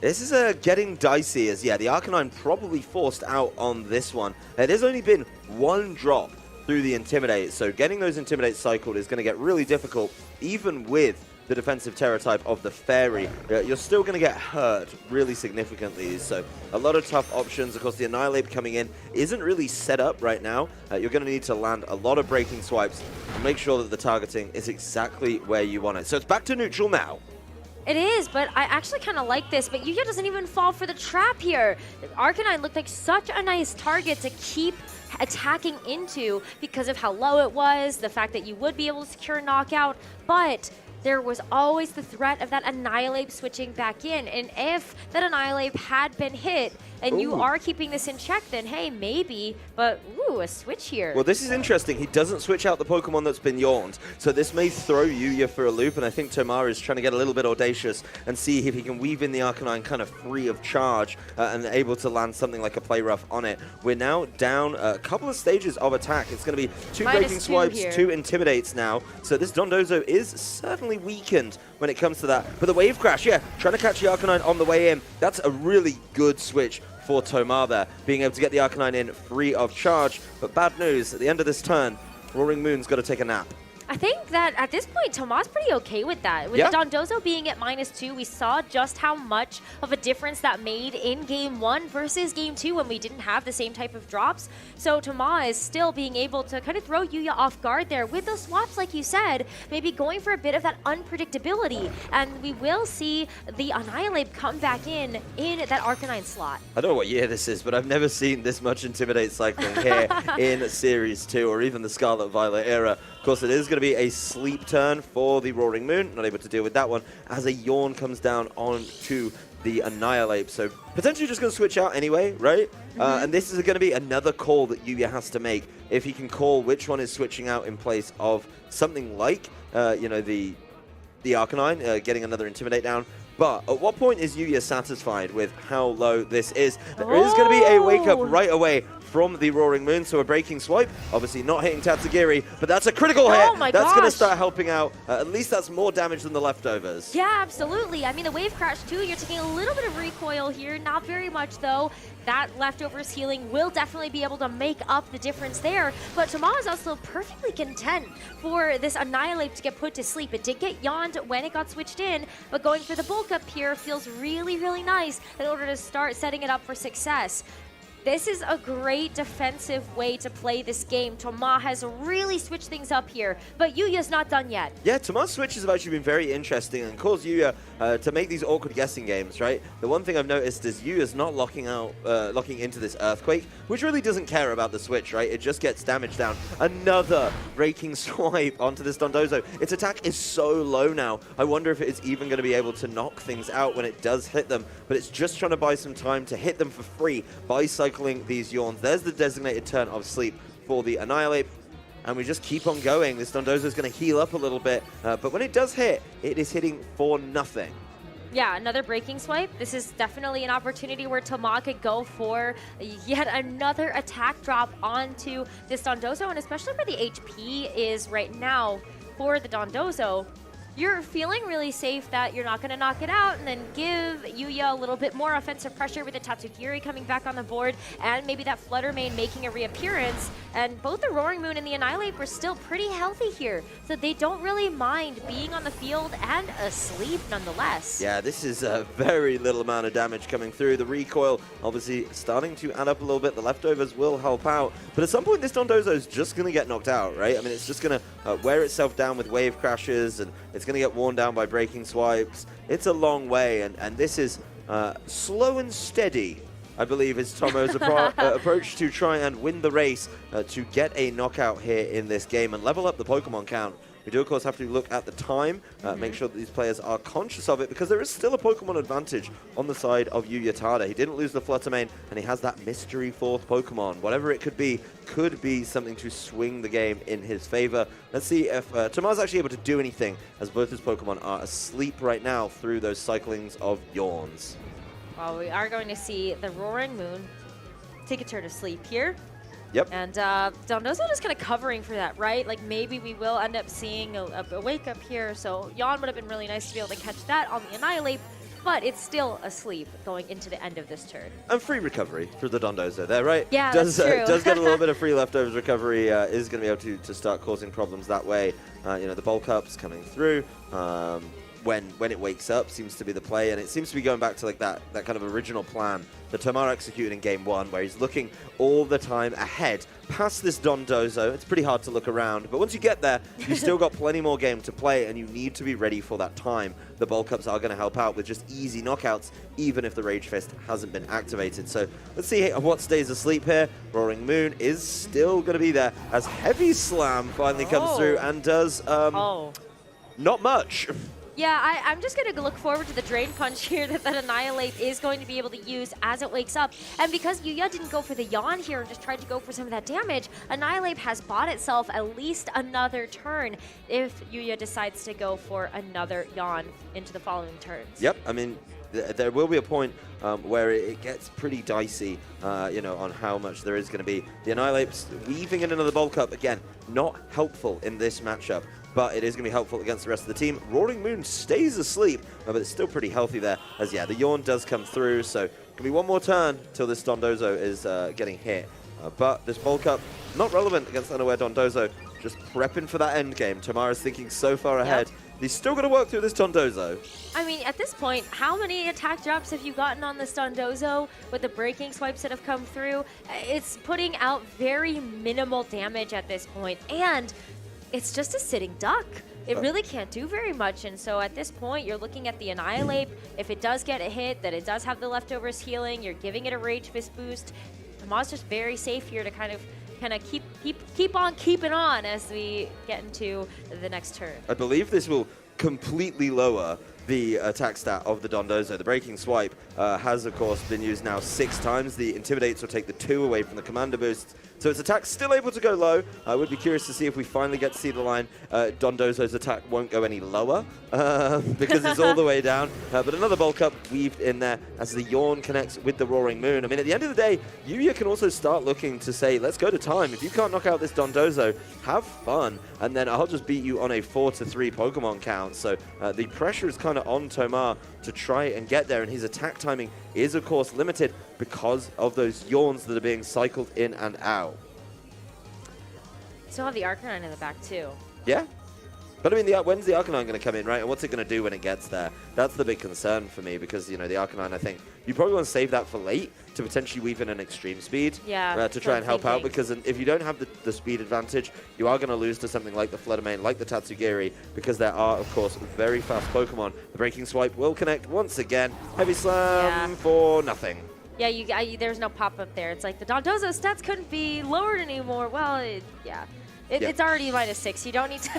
this is getting dicey as, yeah, the Arcanine probably forced out on this one. It has only been one drop through the Intimidate, so getting those Intimidate cycled is going to get really difficult, even with the defensive Terra type of the Fairy. You're still going to get hurt really significantly, so a lot of tough options. Of course, the Annihilate coming in isn't really set up right now. You're going to need to land a lot of Breaking Swipes to make sure that the targeting is exactly where you want it. So it's back to neutral now. It is, but I actually kind of like this, but Yuya doesn't even fall for the trap here. Arcanine looked like such a nice target to keep attacking into because of how low it was, the fact that you would be able to secure a knockout, but there was always the threat of that Annihilate switching back in, and if that Annihilate had been hit, and you are keeping this in check, then hey, maybe, but ooh, a switch here. Well, this is interesting. He doesn't switch out the Pokemon that's been yawned, so this may throw Yuya for a loop, and I think Tomar is trying to get a little bit audacious and see if he can weave in the Arcanine kind of free of charge and able to land something like a Play Rough on it. We're now down a couple of stages of attack. It's going to be two Breaking Swipes, two Intimidates now, so this Dondozo is certainly weakened when it comes to that. But the Wave Crash, yeah, trying to catch the Arcanine on the way in, that's a really good switch for Tomar there, being able to get the Arcanine in free of charge. But bad news, at the end of this turn, Roaring Moon's got to take a nap. I think that at this point, Tomar's pretty okay with that. With the Dondozo being at -2, we saw just how much of a difference that made in Game 1 versus Game 2 when we didn't have the same type of drops. So Tomar is still being able to kind of throw Yuya off guard there with those swaps, like you said, maybe going for a bit of that unpredictability. And we will see the Annihilate come back in that Arcanine slot. I don't know what year this is, but I've never seen this much Intimidate cycling here in Series 2 or even the Scarlet Violet era. Of course, it is going to be a sleep turn for the Roaring Moon. Not able to deal with that one as a Yawn comes down onto the Annihilate. So potentially just going to switch out anyway, right? And this is going to be another call that Yuya has to make. If he can call which one is switching out in place of something like, you know, the Arcanine, getting another Intimidate down, But at what point is Yuya satisfied with how low this is? There is going to be a wake-up right away from the Roaring Moon, so a breaking swipe. Obviously not hitting Tatsugiri, but that's a critical hit. That's going to start helping out. At least that's more damage than the leftovers. Yeah, absolutely. I mean, the wave crash too, you're taking a little bit of recoil here. Not very much, though. That leftovers healing will definitely be able to make up the difference there. But Tama is also perfectly content for this Annihilate to get put to sleep. It did get yawned when it got switched in, but going for the bulk up here feels really, really nice in order to start setting it up for success. This is a great defensive way to play this game. Tama has really switched things up here, but Yuya's not done yet. Yeah, Tama's switches have actually been very interesting and caused Yuya to make these awkward guessing games, right? The one thing I've noticed is Yuya's not locking into this Earthquake, which really doesn't care about the switch, right? It just gets damage down. Another breaking swipe onto this Dondozo. Its attack is so low now. I wonder if it's even going to be able to knock things out when it does hit them, but it's just trying to buy some time to hit them for free by cycling these yawns. There's the designated turn of sleep for the Annihilate, and we just keep on going. This Dondozo is going to heal up a little bit, but when it does hit, it is hitting for nothing. Yeah, another breaking swipe. This is definitely an opportunity where Tama could go for yet another attack drop onto this Dondozo, and especially where the HP is right now for the Dondozo. You're feeling really safe that you're not going to knock it out, and then give Yuya a little bit more offensive pressure with the Tatsugiri coming back on the board, and maybe that Flutter Mane making a reappearance. And both the Roaring Moon and the Annihilate were still pretty healthy here, so they don't really mind being on the field and asleep nonetheless. Yeah, this is a very little amount of damage coming through. The recoil obviously starting to add up a little bit. The leftovers will help out, but at some point this Dondozo is just going to get knocked out, right? I mean, it's just going to wear itself down with wave crashes, and it's going to get worn down by breaking swipes. It's a long way, and this is slow and steady, I believe, is Tomo's approach to try and win the race to get a knockout here in this game and level up the Pokemon count. We do, of course, have to look at the time, make sure that these players are conscious of it, because there is still a Pokemon advantage on the side of Yuya Tada. He didn't lose the Flutter Mane, and he has that mystery fourth Pokemon. Whatever it could be something to swing the game in his favor. Let's see if Tama's actually able to do anything, as both his Pokemon are asleep right now through those cyclings of yawns. Well, we are going to see the Roaring Moon take a turn to sleep here. Yep. And Dondozo just kind of covering for that, right? Like, maybe we will end up seeing a wake up here. So Yawn would have been really nice to be able to catch that on the Annihilate, but it's still asleep going into the end of this turn. And free recovery for the Dondozo there, right? Yeah, that's true. Does get a little bit of free leftovers recovery, is going to be able to start causing problems that way. You know, the bulk up's coming through. When it wakes up seems to be the play, and it seems to be going back to like that kind of original plan that Tomar executed in game one, where he's looking all the time ahead past this Dondozo. It's pretty hard to look around, but once you get there, you've still got plenty more game to play, and you need to be ready for that time. The bulk ups are going to help out with just easy knockouts, even if the Rage Fist hasn't been activated. So let's see what stays asleep here. Roaring Moon is still going to be there as Heavy Slam finally comes through and does not much. Yeah, I'm just going to look forward to the Drain Punch here that Annihilate is going to be able to use as it wakes up. And because Yuya didn't go for the Yawn here and just tried to go for some of that damage, Annihilate has bought itself at least another turn if Yuya decides to go for another Yawn into the following turns. Yep, I mean, there will be a point where it gets pretty dicey, you know, on how much there is going to be. The Annihilate's weaving in another bulk up. Again, not helpful in this matchup, but it is going to be helpful against the rest of the team. Roaring Moon stays asleep, but it's still pretty healthy there, as yeah, the Yawn does come through, so going to be one more turn till this Dondozo is getting hit. But this bulk up, not relevant against unaware Dondozo, just prepping for that end game. Tamara's thinking so far ahead. Yep. He's still going to work through this Dondozo. I mean, at this point, how many attack drops have you gotten on this Dondozo with the breaking swipes that have come through? It's putting out very minimal damage at this point, and it's just a sitting duck. It really can't do very much, and so at this point, you're looking at the Annihilate. If it does get a hit, that it does have the leftovers healing, you're giving it a Rage Fist boost. Tama's just very safe here to kind of keep on keeping on as we get into the next turn. I believe this will completely lower the attack stat of the Dondozo. The Breaking Swipe has, of course, been used now 6 times. The Intimidates will take the 2 away from the Commander boosts. So its attack's still able to go low. I would be curious to see if we finally get to see the line. Dondozo's attack won't go any lower because it's all the way down. But another bulk up weaved in there as the Yawn connects with the Roaring Moon. I mean, at the end of the day, Yuya can also start looking to say, let's go to time. If you can't knock out this Dondozo, have fun. And then I'll just beat you on a 4-3 Pokemon count. So the pressure is kind of on Tomar to try and get there. And his attack timing is, of course, limited because of those Yawns that are being cycled in and out. Still have the Arcanine in the back, too. Yeah. But I mean, when's the Arcanine going to come in, right? And what's it going to do when it gets there? That's the big concern for me because, you know, the Arcanine, I think, you probably want to save that for late to potentially weave in an extreme speed to try and help out. Because if you don't have the speed advantage, you are going to lose to something like the Fluttermane, like the Tatsugiri, because there are, of course, very fast Pokemon. The Breaking Swipe will connect once again. Heavy Slam for nothing. Yeah, there's no pop-up there. It's like the Dondozo stats couldn't be lowered anymore. Well, it's already -6. You don't need to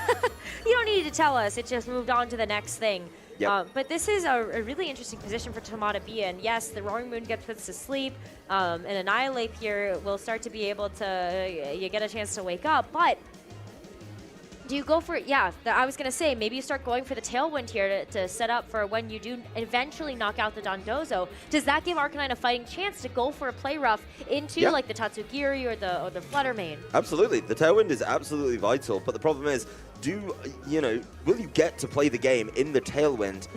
you don't need to tell us. It just moved on to the next thing. Yep. But this is a really interesting position for Tomar to be in. Yes, the Roaring Moon gets put to sleep. And Annihilate here will start to be able to you get a chance to wake up, but do you go for it? Yeah, I was going to say, maybe you start going for the Tailwind here to set up for when you do eventually knock out the Dondozo. Does that give Arcanine a fighting chance to go for a play rough into like the Tatsugiri or the Fluttermane? Absolutely. The Tailwind is absolutely vital, but the problem is, will you get to play the game in the Tailwind?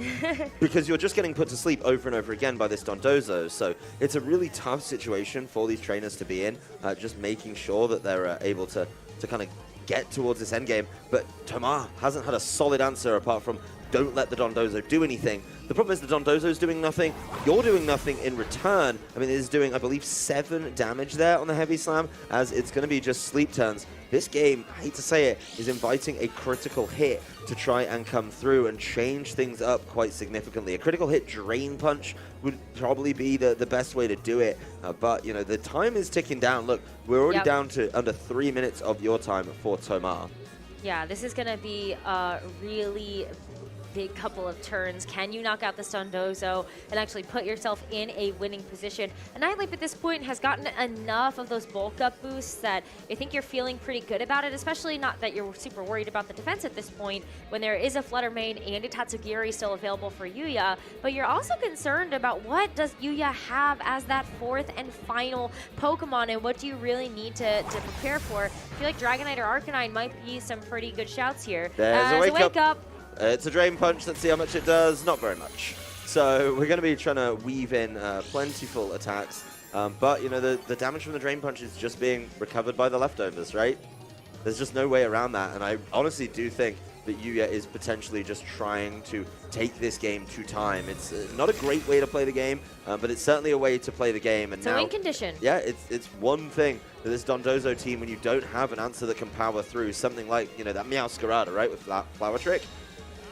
Because you're just getting put to sleep over and over again by this Dondozo. So it's a really tough situation for these trainers to be in, just making sure that they're able to kind of get towards this endgame. But Tomar hasn't had a solid answer apart from don't let the Dondozo do anything. The problem is the Dondozo's doing nothing. You're doing nothing in return. I mean, it is doing, I believe, 7 damage there on the Heavy Slam, as it's going to be just sleep turns. This game, I hate to say it, is inviting a critical hit to try and come through and change things up quite significantly. A critical hit Drain Punch would probably be the best way to do it. But, you know, the time is ticking down. Look, we're already down to under 3 minutes of your time for Tomar. Yeah, this is going to be a really big couple of turns. Can you knock out the Dondozo and actually put yourself in a winning position? Annihilate at this point has gotten enough of those bulk up boosts that I think you're feeling pretty good about it, especially not that you're super worried about the defense at this point when there is a Fluttermane and a Tatsugiri still available for Yuya, but you're also concerned about what does Yuya have as that 4th and final Pokemon, and what do you really need to prepare for? I feel like Dragonite or Arcanine might be some pretty good shouts here. There's a wake up. It's a Drain Punch. Let's see how much it does. Not very much. So we're going to be trying to weave in plentiful attacks. But, you know, the damage from the Drain Punch is just being recovered by the leftovers, right? There's just no way around that. And I honestly do think that Yuya is potentially just trying to take this game to time. It's not a great way to play the game, but it's certainly a way to play the game. And it's a win condition. Yeah, it's one thing that this Dondozo team, when you don't have an answer that can power through, something like, you know, that Meowscarada, right, with Flower Trick,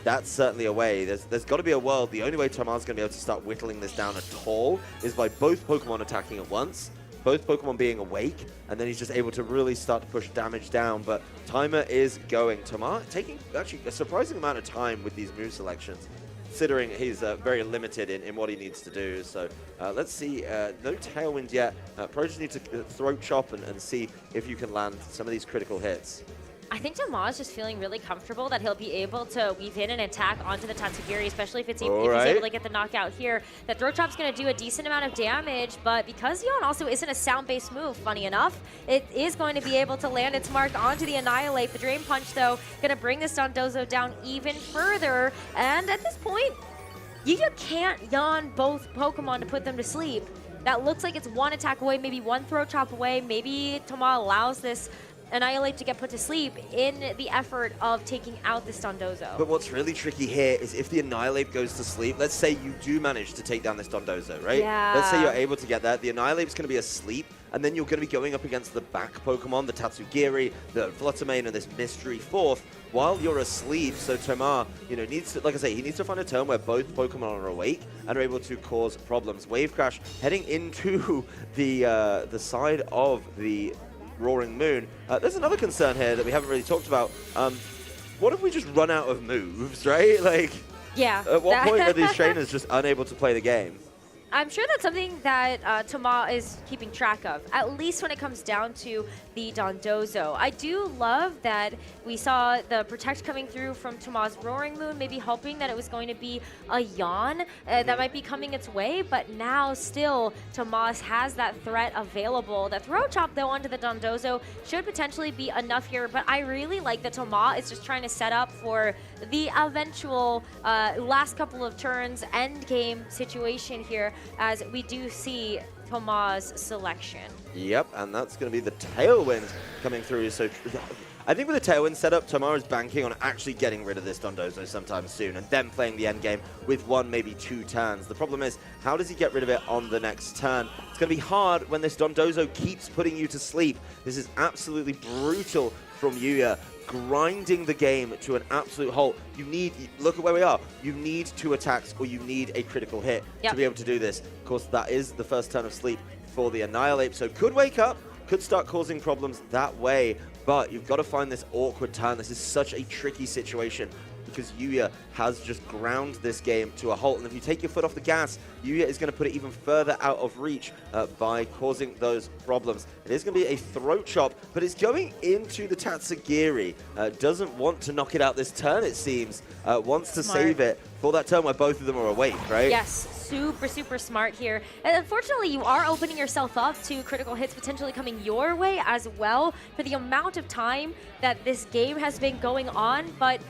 that's certainly a way. There's got to be a world. The only way Tomar's going to be able to start whittling this down at all is by both Pokemon attacking at once, both Pokemon being awake, and then he's just able to really start to push damage down. But timer is going. Tomar taking actually a surprising amount of time with these move selections, considering he's very limited in what he needs to do. So let's see. No Tailwind yet. Probably just need to Throat Chop and see if you can land some of these critical hits. I think Tomar's just feeling really comfortable that he'll be able to weave in an attack onto the Tatsugiri, especially if he's able to get the knockout here. The Throat Chop's going to do a decent amount of damage, but because Yawn also isn't a sound-based move, funny enough, it is going to be able to land its mark onto the Annihilate. The Drain Punch, though, going to bring this Dondozo down even further. And at this point, you can't Yawn both Pokemon to put them to sleep. That looks like it's one attack away, maybe one Throat Chop away. Maybe Tomar allows this Annihilate to get put to sleep in the effort of taking out this Dondozo. But what's really tricky here is if the Annihilate goes to sleep, let's say you do manage to take down this Dondozo, right? Yeah. Let's say you're able to get that. The Annihilate's going to be asleep, and then you're going to be going up against the back Pokemon, the Tatsugiri, the Fluttermane, and this mystery 4th, while you're asleep. So Tomar, you know, needs to, like I say, he needs to find a turn where both Pokemon are awake and are able to cause problems. Wave Crash heading into the side of the Roaring Moon. There's another concern here that we haven't really talked about. What if we just run out of moves, right? Like, Yeah. At what point are these trainers just unable to play the game? I'm sure that's something that Toma is keeping track of, at least when it comes down to the Dondozo. I do love that we saw the Protect coming through from Toma's Roaring Moon, maybe hoping that it was going to be a Yawn that might be coming its way, but now still Tomas has that threat available. The Throw Chop, though, onto the Dondozo should potentially be enough here, but I really like that Toma is just trying to set up for the eventual last couple of turns end game situation here, as we do see Toma's selection. Yep, and that's going to be the Tailwind coming through. So I think with the Tailwind setup, Toma is banking on actually getting rid of this Dondozo sometime soon and then playing the end game with 1, maybe 2 turns. The problem is, how does he get rid of it on the next turn? It's going to be hard when this Dondozo keeps putting you to sleep. This is absolutely brutal from Yuya, grinding the game to an absolute halt. You need, look at where we are, you need 2 attacks or you need a critical hit to be able to do this. Of course, that is the first turn of sleep for the Annihilate, so could wake up, could start causing problems that way, but you've got to find this awkward turn. This is such a tricky situation because Yuya has just ground this game to a halt, and if you take your foot off the gas, Yuya is going to put it even further out of reach by causing those problems. It is going to be a throat chop, but it's going into the Tatsugiri. Doesn't want to knock it out this turn, it seems. Wants to save it for that turn where both of them are awake, right? Yes, super, super smart here. And unfortunately, you are opening yourself up to critical hits potentially coming your way as well for the amount of time that this game has been going on. But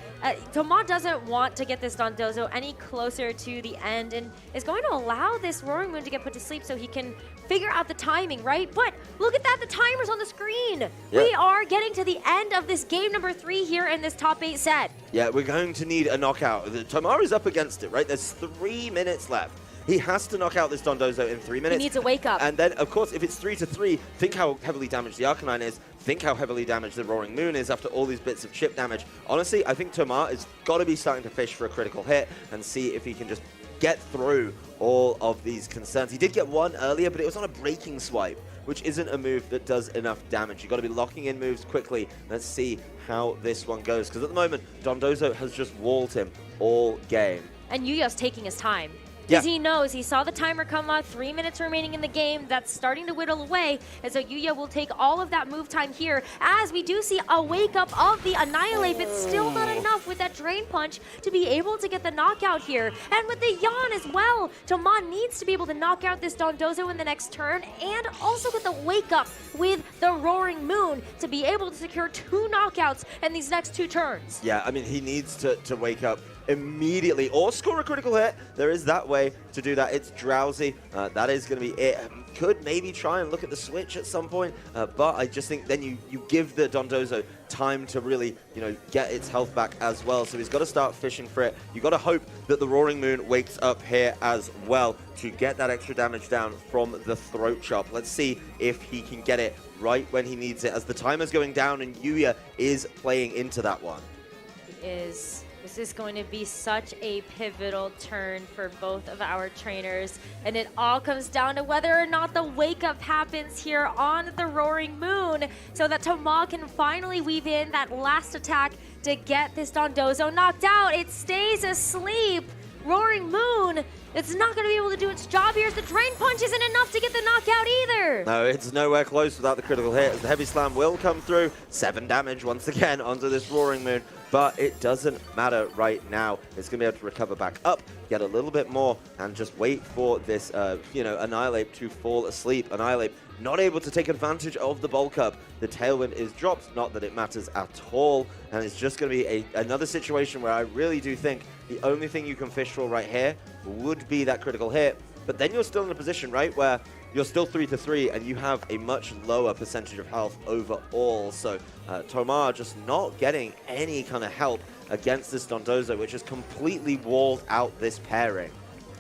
Toma doesn't want to get this Dondozo any closer to the end and is going to allow this Roaring Moon to get put to sleep so he can figure out the timing, right? But look at that, the timer's on the screen. Yep. We are getting to the end of this game number 3 here in this top 8 set. Yeah, we're going to need a knockout. Toma is up against it, right? There's 3 minutes left. He has to knock out this Dondozo in 3 minutes. He needs a wake up. And then, of course, if it's 3-3, think how heavily damaged the Arcanine is. Think how heavily damaged the Roaring Moon is after all these bits of chip damage. Honestly, I think Toma has got to be starting to fish for a critical hit and see if he can just get through all of these concerns. He did get one earlier, but it was on a breaking swipe, which isn't a move that does enough damage. You've got to be locking in moves quickly. Let's see how this one goes, because at the moment, Dondozo has just walled him all game. And Yuya's taking his time. Because he knows, he saw the timer come up, 3 minutes remaining in the game, that's starting to whittle away, and so Yuya will take all of that move time here, as we do see a wake up of the Annihilate, but still not enough with that Drain Punch to be able to get the knockout here. And with the Yawn as well, Toma needs to be able to knock out this Dondozo in the next turn, and also get the wake up with the Roaring Moon to be able to secure 2 knockouts in these next 2 turns. Yeah, I mean, he needs to wake up immediately or score a critical hit. There is that way to do that. It's Drowsy. That is going to be it. Could maybe try and look at the switch at some point, but I just think then you give the Dondozo time to really, get its health back as well. So he's got to start fishing for it. You've got to hope that the Roaring Moon wakes up here as well to get that extra damage down from the Throat Chop. Let's see if he can get it right when he needs it, as the timer's going down and Yuya is playing into that one. He is. This is going to be such a pivotal turn for both of our trainers, and it all comes down to whether or not the wake-up happens here on the Roaring Moon, so that Toma can finally weave in that last attack to get this Dondozo knocked out. It stays asleep. Roaring Moon, it's not going to be able to do its job here, as the Drain Punch isn't enough to get the knockout either. No, it's nowhere close without the critical hit, as the Heavy Slam will come through. 7 damage once again onto this Roaring Moon, but it doesn't matter right now. It's going to be able to recover back up, get a little bit more, and just wait for this, Annihilate to fall asleep. Annihilate not able to take advantage of the bulk up. The Tailwind is dropped, not that it matters at all, and it's just going to be another situation where I really do think the only thing you can fish for right here would be that critical hit, but then you're still in a position, right, where you're still 3-3 and you have a much lower percentage of health overall. So Toma just not getting any kind of help against this Dondozo, which has completely walled out this pairing.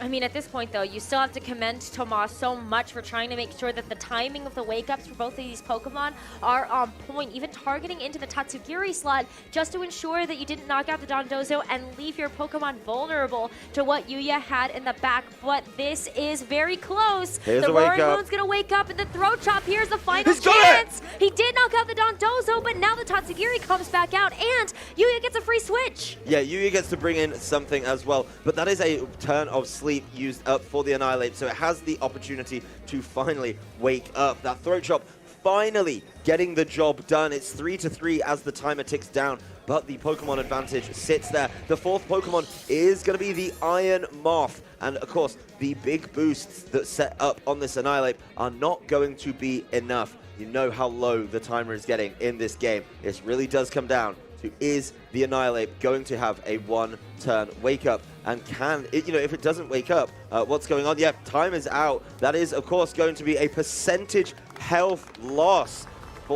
I mean, at this point, though, you still have to commend Tomas so much for trying to make sure that the timing of the wake-ups for both of these Pokemon are on point, even targeting into the Tatsugiri slot just to ensure that you didn't knock out the Dondozo and leave your Pokemon vulnerable to what Yuya had in the back. But this is very close. Here's the a wake Roaring up. Moon's going to wake up in the Throat Chop. Here's the final He's got it! chance. He did knock out the Dondozo, but now the Tatsugiri comes back out, and Yuya gets a free switch. Yeah, Yuya gets to bring in something as well, but that is a turn of sleep used up for the Annihilate, so it has the opportunity to finally wake up. That Throat Chop finally getting the job done. It's 3-3 as the timer ticks down, but the Pokemon advantage sits there. The fourth Pokemon is going to be the Iron Moth, and of course, the big boosts that set up on this Annihilate are not going to be enough. You know how low the timer is getting in this game. It really does come down to, is the Annihilate going to have a one-turn wake-up? And can it, if it doesn't wake up, what's going on? Yeah, time is out. That is, of course, going to be a percentage health loss